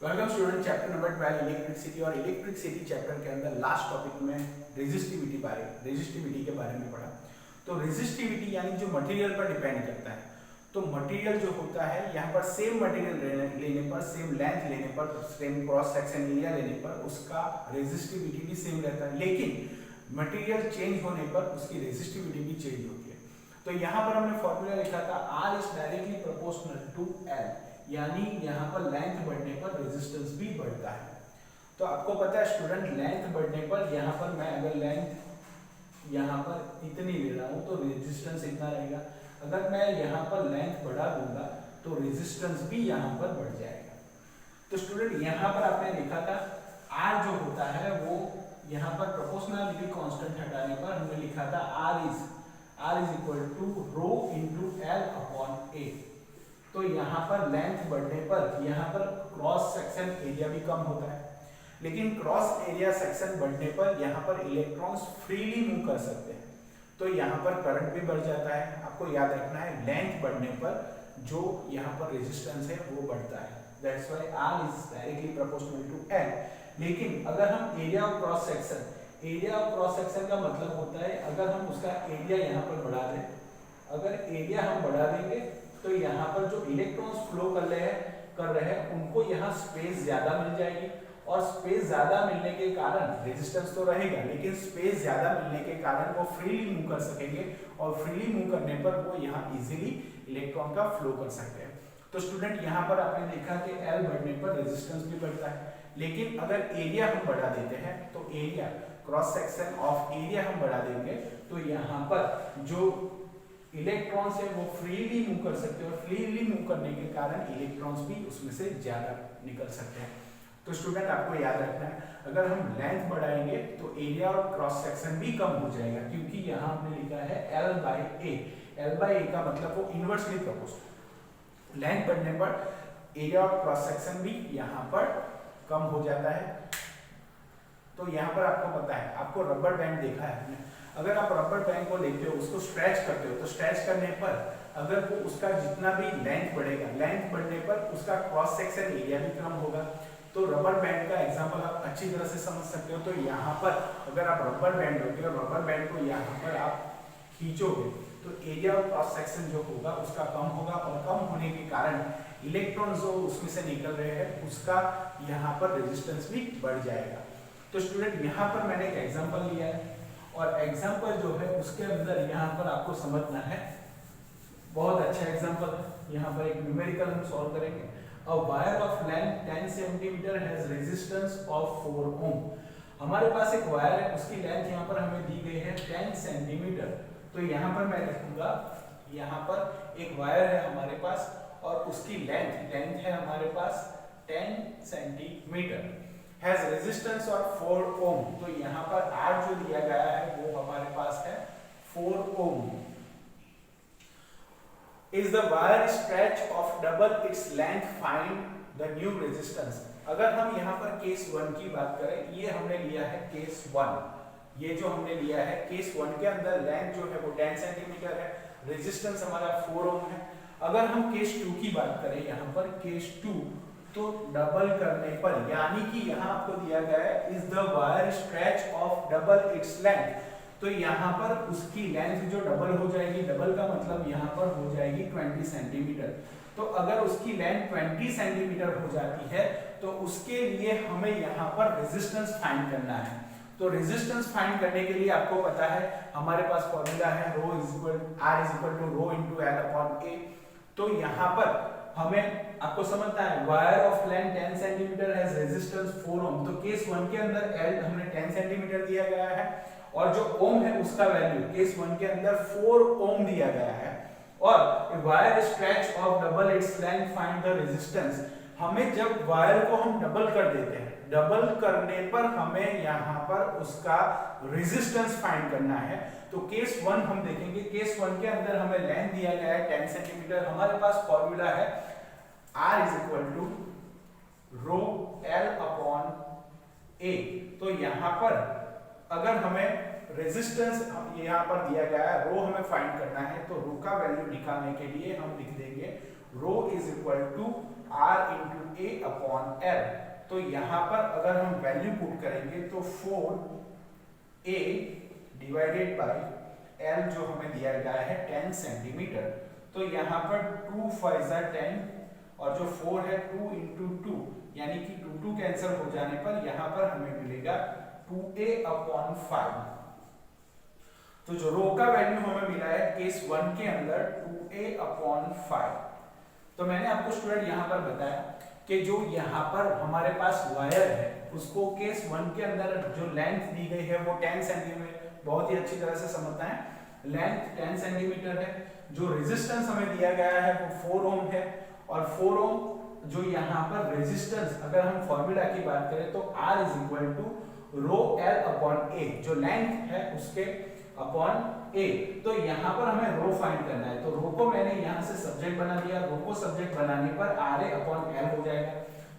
Welcome student, chapter number 12 electricity. और electricity chapter के अंदर लास्ट टॉपिक में रेजिस्टिविटी के बारे में पढ़ा। तो रेजिस्टिविटी यानी जो मटेरियल पर डिपेंड करता है। तो मटेरियल जो होता है यहाँ पर सेम मटेरियल लेने पर, सेम लेंथ लेने पर, सेम क्रॉस सेक्शन एरिया लेने पर उसका रेजिस्टिविटी भी सेम रहता है, लेकिन मटेरियल चेंज होने पर उसकी रेजिस्टिविटी भी चेंज होती है। तो यहाँ पर हमने फॉर्मूला लिखा था R is directly proportional to L, यानी यहाँ पर लेंथ बढ़ने पर रेजिस्टेंस भी बढ़ता है। तो आपको पता है स्टूडेंट, लेंथ बढ़ने पर यहाँ पर मैं अगर लेंथ यहाँ पर इतनी ले रहा हूँ तो रेजिस्टेंस इतना रहेगा। अगर मैं यहाँ पर लेंथ बढ़ा दूंगा तो रेजिस्टेंस भी यहाँ पर बढ़ जाएगा। तो स्टूडेंट यहाँ पर आपने लिखा था R जो होता है वो यहाँ पर प्रोपोर्शनलिटी कांस्टेंट हटाने पर हमने लिखा था R is equal to rho into L upon A। तो यहाँ पर लेंथ बढ़ने पर यहाँ पर क्रॉस सेक्शन एरिया भी कम होता है, लेकिन क्रॉस एरिया सेक्शन बढ़ने पर यहाँ पर इलेक्ट्रॉन्स फ्रीली मूव कर सकते हैं। तो यहाँ पर करंट भी बढ़ जाता है। आपको याद रखना है लेंथ बढ़ने पर जो यहाँ पर रेजिस्टेंस है वो बढ़ता है। That's why R is directly proportional to L। लेकिन अगर हम एरिया ऑफ क्रॉस सेक्शन का मतलब होता है अगर हम उसका एरिया यहाँ पर बढ़ा दें, अगर एरिया हम बढ़ा देंगे तो यहाँ पर जो इलेक्ट्रॉन्स फ्लो कर रहे हैं उनको यहाँ स्पेस ज्यादा मिल जाएगी, और स्पेस ज्यादा मिलने के कारण रेजिस्टेंस तो रहेगा, लेकिन स्पेस ज्यादा मिलने के कारण वो फ्रीली मूव कर सकेंगे, और फ्रीली मूव करने पर वो यहाँ इजीली इलेक्ट्रॉन का फ्लो कर सकते हैं। तो स्टूडेंट यहाँ पर आपने देखा कि L बढ़ने पर रेजिस्टेंस भी बढ़ता है, लेकिन अगर एरिया हम बढ़ा देते हैं तो area cross section of area हम बढ़ा देंगे तो यहाँ पर जो इलेक्ट्रॉन्स है वो फ्रीली मूव कर सकते हैं, और फ्रीली मूव करने के कारण इलेक्ट्रॉन्स भी उसमें से ज्यादा निकल सकते हैं। तो स्टूडेंट आपको याद रखना है अगर हम लेंथ बढ़ाएंगे तो एरिया और क्रॉस सेक्शन भी कम हो जाएगा, क्योंकि यहाँ हमने लिखा है L बाई A का मतलब वो इनवर्सली प्रोपोर्शनल। लेंथ बढ़ने पर एरिया और क्रॉस सेक्शन भी यहाँ पर कम हो जाता है। तो यहाँ पर आपको पता है, आपको रबर बैंड देखा है आपने, अगर आप रबर बैंड को लेते हो उसको स्ट्रेच करते हो तो स्ट्रेच करने पर अगर वो उसका जितना भी लेंथ बढ़ेगा, लेंथ बढ़ने पर उसका क्रॉस सेक्शन एरिया भी कम होगा। तो रबर बैंड का एग्जांपल आप अच्छी तरह से समझ सकते हो। तो यहाँ पर अगर आप रबर बैंड लोगे और रबर बैंड को यहाँ पर आप खींचोगे तो एरिया और क्रॉस सेक्शन जो होगा उसका कम होगा, और कम होने के कारण इलेक्ट्रॉन जो उसमें से निकल रहे हैं उसका यहाँ पर रेजिस्टेंस भी बढ़ जाएगा। तो स्टूडेंट यहाँ पर मैंने एक एग्जांपल लिया है, और एग्जांपल जो है उसके अंदर यहाँ पर आपको समझना है, बहुत अच्छा एग्जांपल है। यहाँ पर एक न्यूमेरिकल हम सॉल्व करेंगे। अ wire of length 10 centimetre has resistance of 4 ओम। हमारे पास एक वायर है, उसकी लेंथ यहाँ पर हमें दी गई है 10 सेंटीमीटर। तो यहाँ पर मैं लिखूंगा, यहाँ पर एक वायर है हमारे पास और उसकी लेंथ है हमारे पास 10 centimetre, has resistance of 4 ohm. तो यहाँ पर R जो दिया गया है वो हमारे पास है 4 ओम। Is the wire stretch of double its length, find the new resistance। अगर हम यहाँ पर केस 1 की बात करें, ये हमने लिया है केस 1। ये जो हमने लिया है केस 1 के अंदर लेंथ जो है वो 10 सेंटीमीटर है, रेजिस्टेंस हमारा 4 ओम है। अगर हम केस 2 की बात करें, यहाँ पर केस 2 तो डबल करने पर, यानी कि यहाँ आपको दिया गया है is the wire stretch of double its length. तो यहाँ पर उसकी लेंथ जो डबल हो जाएगी, डबल का मतलब यहाँ पर हो जाएगी 20 सेंटीमीटर। तो अगर उसकी लेंथ 20 सेंटीमीटर हो जाती है तो उसके लिए हमें यहाँ पर रेजिस्टेंस फाइंड करना है। तो रेजिस्टेंस फाइंड करने के लिए आपको पता है हमारे पास फॉर्मूला है R is equal to rho into L upon A। तो यहाँ पर हमें आपको समझना है wire of length 10 centimetre has resistance 4 ohm. तो केस 1 के अंदर L हमने 10 सेंटीमीटर दिया गया है, और जो ओम है उसका वैल्यू केस 1 के अंदर 4 ओम दिया गया है, और wire stretch of double its length, find the resistance. हमें जब वायर को हम डबल कर देते हैं, डबल करने पर हमें यहाँ पर उसका रेजिस्टेंस फाइंड करना है। तो केस 1 हम देखेंगे, केस 1 के अंदर हमें लेंथ दिया गया है 10 सेंटीमीटर। हमारे पास फॉर्मूला है R is equal to rho L upon A। तो यहाँ पर अगर हमें रेजिस्टेंस यहाँ पर दिया गया है, रो हमें फाइंड करना है, तो रो का वैल्यू निकालने के लिए हम लिख देंगे rho is equal to R into A upon L. तो यहाँ पर अगर हम वैल्यू पुट करेंगे तो 4a डिवाइडेड बाय एल जो हमें दिया गया है 10 सेंटीमीटर। तो यहाँ पर 2 5 10 और जो 4 है 2 इंटू 2 यानी कि 2 कैंसिल हो जाने पर यहाँ पर हमें मिलेगा 2a अपॉन 5। तो जो रो का वैल्यू हमें मिला है केस 1 के अंदर 2a अपॉन 5। तो मैंने आपको स्टूडेंट यहाँ पर बताया कि जो यहाँ पर हमारे पास वायर है उसको केस 1 के अंदर जो लेंथ दी गई है वो 10 सेंटीमीटर, बहुत ही अच्छी तरह से समझना है। लेंथ 10 सेंटीमीटर है। जो रेजिस्टेंस हमें दिया गया है वो 4 ओम है और 4 ओम जो यहाँ पर रेजिस्टेंस अगर हम फॉर्मूला की बात करें तो R is equal to rho L upon A, जो लेंथ है उसके अपॉन ए। तो यहाँ पर हमें रो फाइंड करना है। तो रो को मैंने यहाँ से सब्जेक्ट बना दिया। रो को सब्जेक्ट बनाने पर आर ए अपॉन एल हो जाएगा।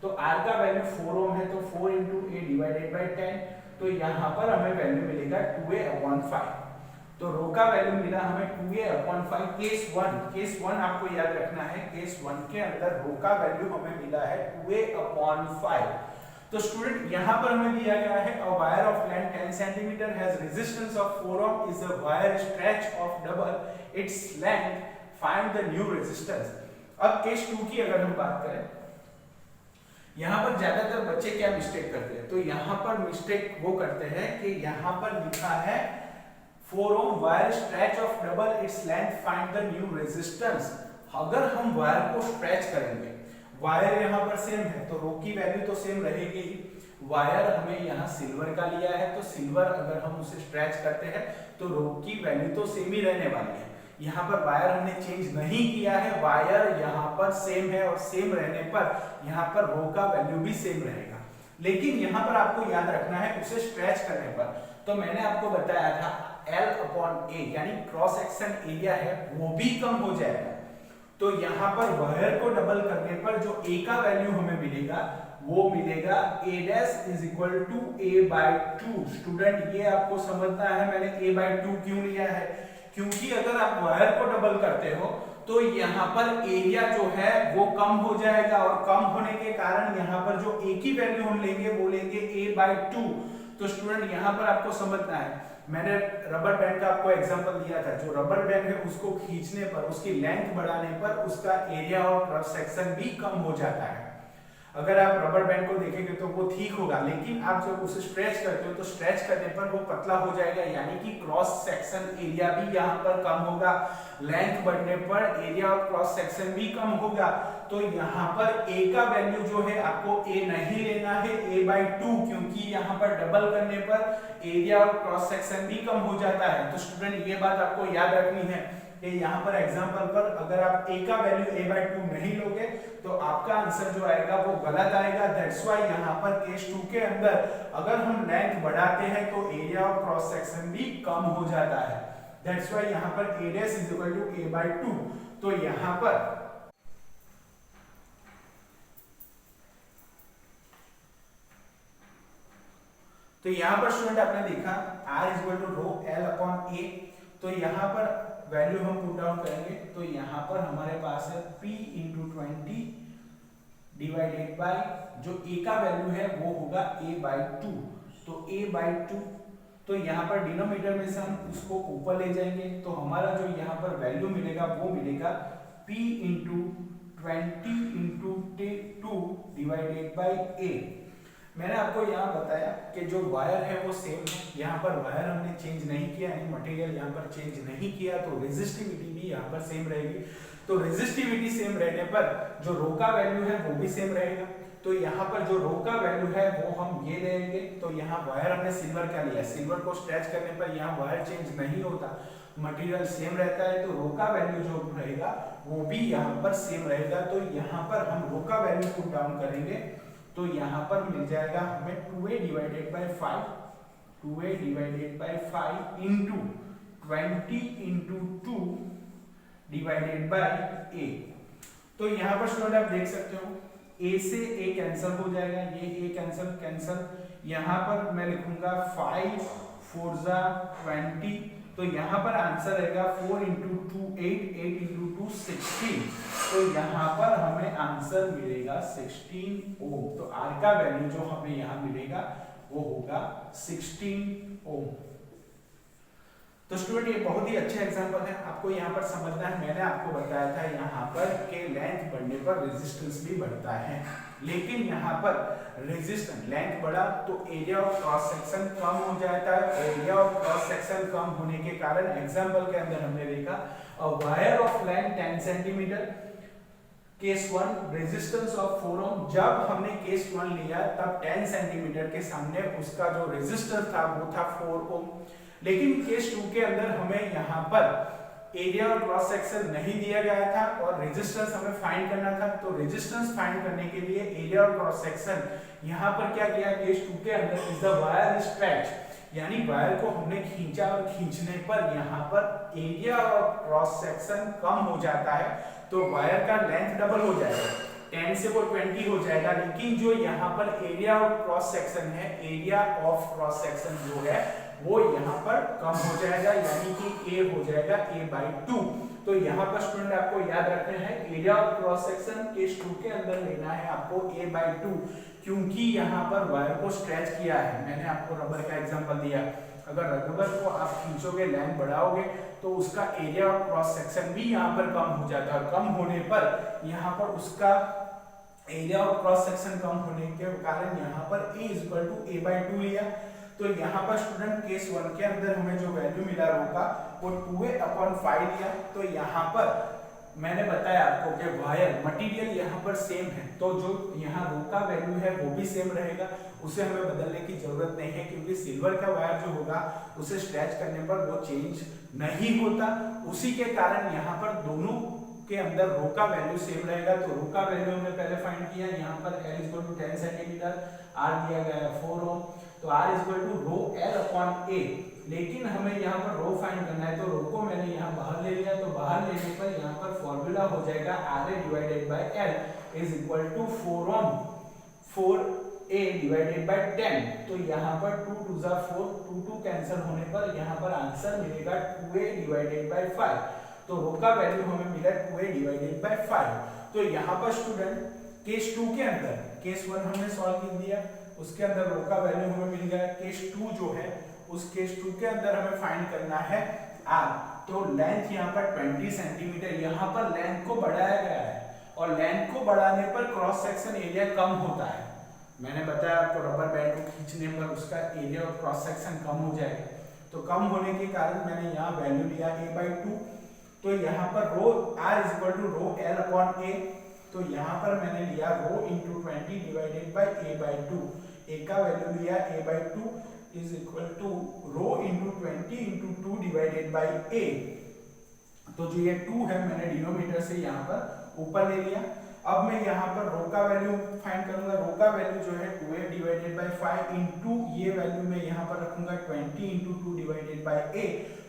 तो आर का वैल्यू 4 ओम है तो 4 इंटू ए डिवाइडेड बाई 10। तो यहाँ पर हमें वैल्यू मिलेगा 2a अपॉन 5। तो रो का वैल्यू मिला हमें 2a अपॉन 5 केस 1 आपको याद रखना है। केस 1 के अंदर रो का वैल्यू हमें मिला है 2a अपॉन 5। तो स्टूडेंट यहाँ पर हमें दिया गया है a wire of length 10 centimetre has resistance of 4 ohm is the wire stretch of double its length, find the new resistance. अब केस 2 की अगर हम बात करें, यहाँ पर ज्यादातर बच्चे क्या मिस्टेक करते हैं, तो यहाँ पर मिस्टेक वो करते हैं कि यहाँ पर लिखा है 4 ohm wire stretch of double its length, find the new resistance. अगर हम वायर को स्ट्रेच करेंगे, वायर यहाँ पर सेम है तो रो की वैल्यू तो सेम रहेगी। वायर हमें यहाँ सिल्वर का लिया है तो सिल्वर अगर हम उसे स्ट्रेच करते हैं तो रो की वैल्यू तो सेम ही रहने वाली है। यहाँ पर वायर हमने चेंज नहीं किया है, वायर यहाँ पर सेम है और सेम रहने पर यहाँ पर रो का वैल्यू भी सेम रहेगा। लेकिन यहाँ पर आपको याद रखना है उसे स्ट्रेच करने पर, तो मैंने आपको बताया था L अपॉन ए यानी क्रॉस सेक्शन एरिया है वो भी कम हो जाएगा। तो यहाँ पर वायर को डबल करने पर जो a का वैल्यू हमें मिलेगा वो मिलेगा a dash is equal to a by 2। Student ये आपको समझना है मैंने a बाय 2 क्यों लिया है, क्योंकि अगर आप वायर को डबल करते हो तो यहाँ पर एरिया जो है वो कम हो जाएगा और कम होने के कारण यहाँ पर जो a की वैल्यू हम लेंगे वो लेंगे a बाय 2। तो स्टूडेंट यहाँ पर आपको समझना है, मैंने रबर बैंड का आपको एग्जांपल दिया था। जो रबर बैंड है उसको खींचने पर, उसकी लेंथ बढ़ाने पर उसका एरिया और क्रॉस सेक्शन भी कम हो जाता है। अगर आप रबर बैंड को देखेंगे तो वो ठीक होगा, लेकिन आप जब उसे स्ट्रेच करते हो तो स्ट्रेच करने पर वो पतला हो जाएगा, यानी कि क्रॉस सेक्शन एरिया भी यहाँ पर कम होगा। लेंथ बढ़ने पर एरिया और क्रॉस सेक्शन भी कम होगा। तो यहाँ पर a का वैल्यू जो है आपको a नहीं लेना है, a बाय 2, क्योंकि यहाँ पर डबल करने पर एरिया और क्रॉस सेक्शन भी कम हो जाता है। तो स्टूडेंट ये बात आपको याद रखनी है कि यहाँ पर एग्जांपल पर अगर आप a का वैल्यू a बाय 2 नहीं लोगे तो आपका आंसर जो आएगा वो गलत आएगा। दैट्स व्हाई यहाँ पर केस 2 के अंदर अगर हम लेंथ बढ़ाते हैं तो एरिया और क्रॉस सेक्शन भी कम हो जाता है। दैट्स व्हाई यहाँ पर a dash is equal to a by 2। तो यहाँ पर स्टूडेंट आपने देखा R is equal to rho L upon A। तो यहाँ पर वैल्यू हम पुट डाउन करेंगे तो यहाँ पर हमारे पास है P इंटू 20 डिवाइडेड बाय जो A का वैल्यू है वो होगा A बाय 2। तो A बाय 2, तो यहाँ पर डिनोमिनेटर में से हम उसको ऊपर ले जाएंगे तो हमारा जो यहाँ पर वैल्यू मिलेगा वो मिलेगा P into 20 into 2 divided by A। मैंने आपको यहाँ बताया कि जो वायर है वो सेम है, यहाँ पर वायर हमने चेंज नहीं किया, यानी मटेरियल यहाँ पर चेंज नहीं किया, तो रेजिस्टिविटी भी यहाँ पर सेम रहेगी। तो रेजिस्टिविटी सेम रहने पर जो रो का वैल्यू है वो भी सेम रहेगा। तो यहाँ पर जो रो का वैल्यू है वो हम ये लेंगे। तो यहाँ वायर हमने सिल्वर का लिया, सिल्वर को स्ट्रेच करने पर यहाँ वायर चेंज नहीं होता, मटेरियल सेम रहता है, तो रो का वैल्यू जो रहेगा वो भी यहाँ पर सेम रहेगा। तो यहाँ पर हम रो का वैल्यू पुट डाउन करेंगे तो यहाँ पर मिल जाएगा हमें 2a divided by 5, 2a divided by 5 into 20 into 2 divided by a। तो यहाँ पर स्टूडेंट आप देख सकते हो a से a कैंसिल हो जाएगा, ये a कैंसिल। यहाँ पर मैं लिखूंगा 5 4 जा 20। तो यहाँ पर आंसर रहेगा 4 इंटू 2 8, 8 इंटू 2 16। तो यहाँ पर हमें आंसर आंसर मिलेगा 16 ओम। तो आर का वैल्यू जो हमें यहाँ मिलेगा वो होगा 16 ओम। तो स्टूडेंट ये बहुत ही अच्छा एग्जांपल है, आपको यहाँ पर समझना है। मैंने आपको बताया था यहाँ पर के लेंथ बढ़ने पर रेजिस्टेंस भी बढ़ता है, लेकिन यहाँ पर रेजिस्टेंस लेंथ बढ़ा तो एरिया ऑफ क्रॉस सेक्शन कम हो जाता है। एरिया ऑफ क्रॉस सेक्शन कम होने के कारण एग्जांपल के अंदर हमने देखा अ wire of length 10 centimetre, case 1 resistance of 4 ओम। जब हमने केस 1 लिया तब 10 सेंटीमीटर के सामने उसका जो रेजिस्टेंस था वो था 4 ओम। लेकिन केस 2 के अंदर हमें यहाँ पर एरिया और क्रॉस सेक्शन नहीं दिया गया था और रेजिस्टेंस हमें फाइंड करना था। तो रेजिस्टेंस फाइंड करने के लिए एरिया और क्रॉस सेक्शन यहाँ पर क्या किया, केस 2 के अंदर इज द वायर स्ट्रेच, यानी वायर को हमने खींचा और खींचने पर यहाँ पर एरिया और क्रॉस सेक्शन कम हो जाता है, तो वायर का लेंथ डबल हो जाएगा, 10 से वो 20 हो जाएगा। लेकिन जो यहाँ पर एरिया ऑफ क्रॉस सेक्शन है, एरिया ऑफ क्रॉस सेक्शन जो है वो यहाँ पर कम हो जाएगा, यानी कि A हो जाएगा A/2। तो यहाँ पर स्टूडेंट आपको याद रखना है area of cross section case 2 के अंदर लेना है आपको A/2, क्योंकि यहाँ पर वायर को स्ट्रेच किया है। मैंने आपको रबर का एग्जांपल दिया, अगर रबर को आप खींचोगे, लेंथ बढ़ाओगे तो उसका एरिया ऑफ क्रॉस सेक्शन भी यहाँ पर कम हो जाता है। कम होने पर यहाँ पर उसका एरिया ऑफ क्रॉस सेक्शन कम होने के कारण यहाँ पर A = A/2 लिया। तो यहाँ पर स्टूडेंट केस 1 के अंदर हमें जो वैल्यू मिला रो का वो 2A/5 लिया। तो यहाँ पर मैंने बताया आपको कि वायर मटेरियल यहाँ पर सेम है, तो जो यहाँ रो का वैल्यू है वो भी सेम रहेगा, उसे हमें बदलने की जरूरत नहीं है, क्योंकि सिल्वर का वायर जो होगा उसे स्ट्रेच करने पर वो चेंज नहीं होता। उसी के कारण यहाँ पर दोनों के अंदर रो का वैल्यू सेम रहेगा। तो रो का वैल्यू हमने पहले फाइंड किया, यहाँ पर L = 10 सेंटीमीटर, R दिया गया है 4 ओम, तो R = ρL/A। लेकिन हमें यहाँ पर रो फाइंड करना है, तो रो को मैंने यहाँ बाहर ले लिया। तो बाहर लेने पर यहाँ पर फॉर्मूला हो जाएगा RA/L is equal to 4 Om 4A/10। तो यहाँ पर 2 2 जा 4, 2 2 कैंसिल होने पर यहाँ पर आंसर मिलेगा 2A/5। तो रो का वैल्यू हमें मिला 2A/5। तो यहाँ पर स्टूडेंट केस 2 के अंदर, केस 1 हमने सॉल्व कर दिया, उसके अंदर रो का वैल्यू हमें मिल गया। केस 2 जो है उस केस 2 के अंदर हमें फाइंड करना है R। तो लेंथ यहाँ पर 20 सेंटीमीटर, यहाँ पर लेंथ को बढ़ाया गया है और लेंथ को बढ़ाने पर क्रॉस सेक्शन एरिया कम होता है। मैंने बताया आपको रबर बैंड को खींचने पर उसका एरिया और क्रॉस सेक्शन कम हो जाएगा। तो कम होने के कारण मैंने यहाँ वैल्यू लिया A/2। तो यहाँ पर रो R = ρL/A। तो यहाँ पर मैंने लिया रो × 20 / A/2। A का वैल्यू लिया A/2 is equal to row × 20 × 2 / A। तो जो ये 2 है मैंने डिनोमिनेटर से यहाँ पर ऊपर ले लिया। अब मैं यहाँ पर रो का वैल्यू फाइंड करूंगा। रो का वैल्यू जो है 2A/5 इंटू ये वैल्यू मैं यहाँ पर रखूंगा 20 × 2 / A।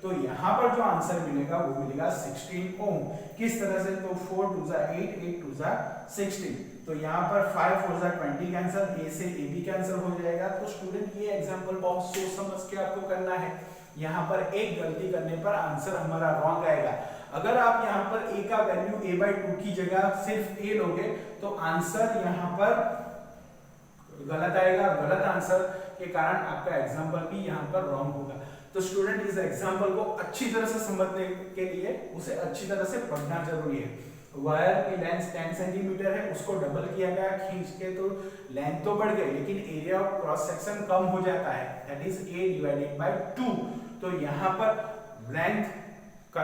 तो यहाँ पर जो आंसर मिलेगा वो मिलेगा 16 ओम। किस तरह से, तो 4 2 जा 8, 8 2 जा 16। तो यहाँ पर 5 4 जा 20 कैंसिल, A से A भी कैंसिल हो जाएगा। तो स्टूडेंट ये एग्जांपल बहुत सोच समझ के आपको करना है। यहाँ पर एक गलती करने पर आंसर हमारा रॉन्ग आएगा। अगर आप यहाँ पर A का वैल्यू A/2 की जगह सिर्फ A लोगे तो आंसर यहाँ पर गलत आएगा। गलत आंसर के कारण आपका एग्जाम्पल भी यहाँ पर रॉन्ग होगा। तो स्टूडेंट इस एग्जाम्पल को अच्छी तरह से समझने के लिए उसे अच्छी तरह से पढ़ना जरूरी है। वायर की लेंथ 10 सेंटीमीटर है, उसको डबल किया गया खींच के, तो लेंथ तो बढ़ गई लेकिन एरिया ऑफ क्रॉस सेक्शन कम हो जाता है, दैट इज A/2। तो यहाँ पर लेंथ का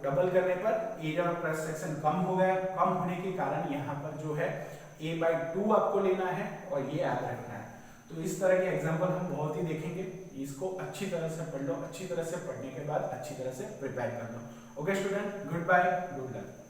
डबल करने पर एरिया ऑफ क्रॉस सेक्शन कम हो गया। कम होने के कारण यहाँ पर जो है A/2 आपको लेना है और ये याद रखना है। तो इस तरह के एग्जाम्पल हम बहुत ही देखेंगे। इसको अच्छी तरह से पढ़ लो, अच्छी तरह से पढ़ने के बाद अच्छी तरह से प्रिपेयर कर लो। Okay student, good bye, good luck.